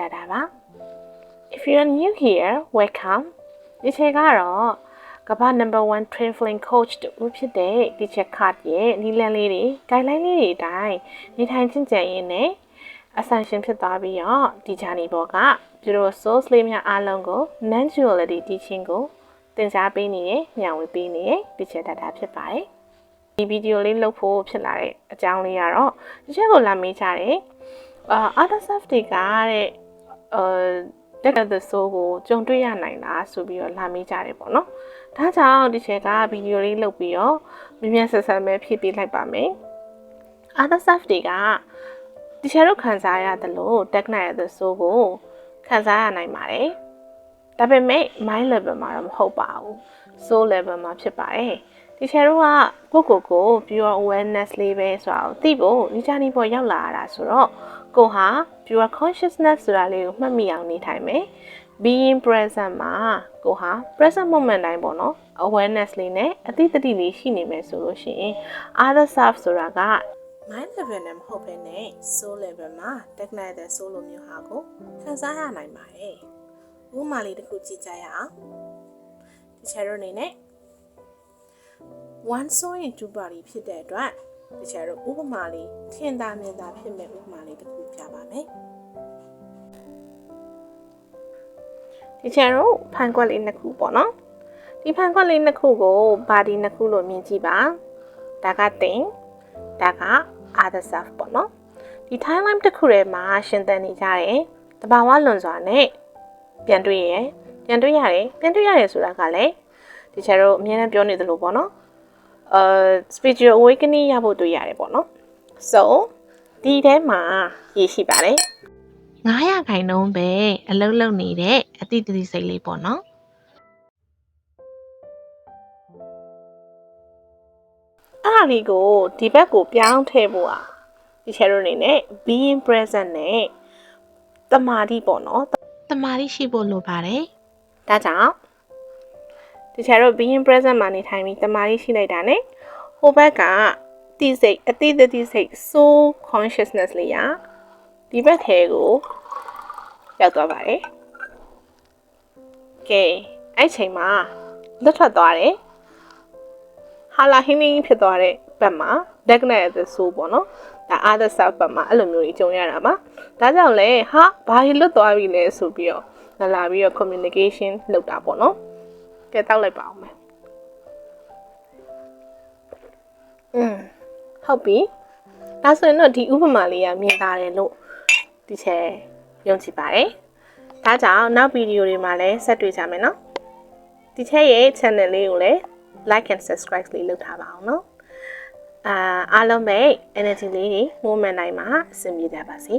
ချတတ်တာပါ If you are new here welcome ဒီချက်ကတော့ကမ္ဘာ number 1 traveling coach တူဖြစ်တဲ့ဒီချက်ခတ်ရဲ့နီလန်လေးတွေ guideline လေးတွေအတိုင်းနေထိုင်ကျင့်ကြံရင်းနဲ့ ascension ဖြစ်သွားပြီးတော့ဒီ journey ပေါ်ကပြုလို့ source လေးများအားလုံးကို non duality teaching ကိုသင်ကြားပေးနေရညံဝေပေးနေရဒီချက်တတ်တာဖြစ်ပါတယ်ဒီဗီဒီယိုလေးလုပ်ဖို့ဖြစ်လာတဲ့အကြောင်းလေးကတော့ဒီချက်ကိုလာမေးကြတယ်other self တွေကတဲ့တက်တဲ့ဆိုးကိုကြုံတွေ့ရနိုင်လားဆိုပြီးတော့လာမေးကြတယ်ပေါ့နော်ဒါကြောင့်ဒီချက်ကဗီဒီယိုလေးလုပ်ပြီးတော့မြင်မြန်ဆက်ဆက်ပဲဖြည့်ပေးလိုက်ပါမယ် other self တွေကဒီချက်တို့ခံစားရတယ်လို့တက်နိုင်တဲ့ဆိုးကိုခံစားရနိုင်ပါတယ်ဒါပေမဲ့ mind level မှာတော့မဟုတ်ပါဘူး soul level မှာဖြစ်ပါတယ်ဒီချက်တို့ကကို pure awareness လေးပဲဆိုတော့သိဖို့ဒီ journey ပေါ်ရောက်လာရတာဆိုတော့ကိုဟာ pure consciousness ဆိုတာလေးကိုမှတ်မိအောင်နေထိုင်မယ် being present မှာကိုဟာ present moment တိုင်းပေါ့နော် awareness လေးနဲ့အသိတတိလေးရှိနေမယ်ဆိုလို့ရှိရင် other self ဆိုတာက mind level နဲ့မဟုတ်ဘဲနဲ့ soul level မှာတက်နိုင်တဲ့ soul လိုမျိုးဟာကိုခံစားရနိုင်ပါတယ်ဥပမာလေးတစ်ခုကြည့်ကြရအောင်ဒီချက်တို့အနေနဲ့one soul in two body ဖြစ်တဲ့အတွက်ဒီချက်တို့ဥပမာလေးထင်သာမြင်သာဖြစ်မဲ့ဥပမာလေးတစ်ခုပြပါမယ်ဒီချက်တို့ဖန်ခွက်လေးနှစ်ခုပေါ့နော်ဒီဖန်ခွက်လေးနှစ်ခုကို body နှစ်ခုလို့မြင်ကြည့်ပါဒါကတင်ဒါက other self ပေါ့နော်ဒီ timeline တစ်ခုထဲမှာရှင်သန်နေကြတယ်တဘာဝလွန်စွာနဲ့ပြန်တွေ့ရတယ်ဆိုတာကလည်းဒီချက်တို့အများနဲ့ပြောနေသလိုပေါ့နော်spiritual awakening ရဖို့တွေ့ရတယ်ပေါ့နော် so ဒီထဲမှာရရှိပါတယ်9%ပဲအလုံးလုံးနေတဲ့အတိတ်တိစိတ်လေးပေါ့နော်အားလေးကိုဒီဘက်ကိုပြောင်းထည့်ဖို့ဒီချက်တို့အနေနဲ့ being present နဲ့တမာတိပေါ့နော်တမာတိရှိဖို့လိုပါတယ်ဒါကြောင့်ဒီချက်တို့ being present မှာနေထိုင်ပြီးတမာတိရှိလိုက်တာ ਨੇ ဟိုဘက်ကတိစိတ်အတိတ်တိစိတ် soul consciousness လေးရဒီဘက်ထဲကိုရောက်သွားပါတယ်ကဲအဲ့ချိန်မှာလွတ်ထွက်သွားတယ်ဟာလာဟင်းလေးဖြစ်သွားတဲ့ဘက်မှာ darkness ရဲ့ soul ပေါ့နော်ဒါ other self ဘက်မှာအဲ့လိုမျိုးကြီးကြုံရတာပါဒါကြောင့်လဲဘာကြီးလွတ်သွားပြီလဲဆိုပြီးတော့လာပြီးတော့ communication လုပ်တာပေါ့နော်ကဲတောက်လိုက်ပါအောင်မယ်ဟုတ်ပြီဒါဆိုရင်တော့ဒီဥပမာလေးကမြင်သာတယ်လို့ဒီချက်ယုံကြည်ပါတယ်ဒါကြောင့်နောက်ဗီဒီယိုတွေမှာလည်းဆက်တွေ့ကြမယ်နော်ဒီချက်ရဲ့ channel လေးကိုလည်း like and subscribe လေးလုပ်ထားပါအောင်နော်အားလုံးပဲ energy လေးတွေ moment တိုင်းမှာအဆင်ပြေကြပါစေ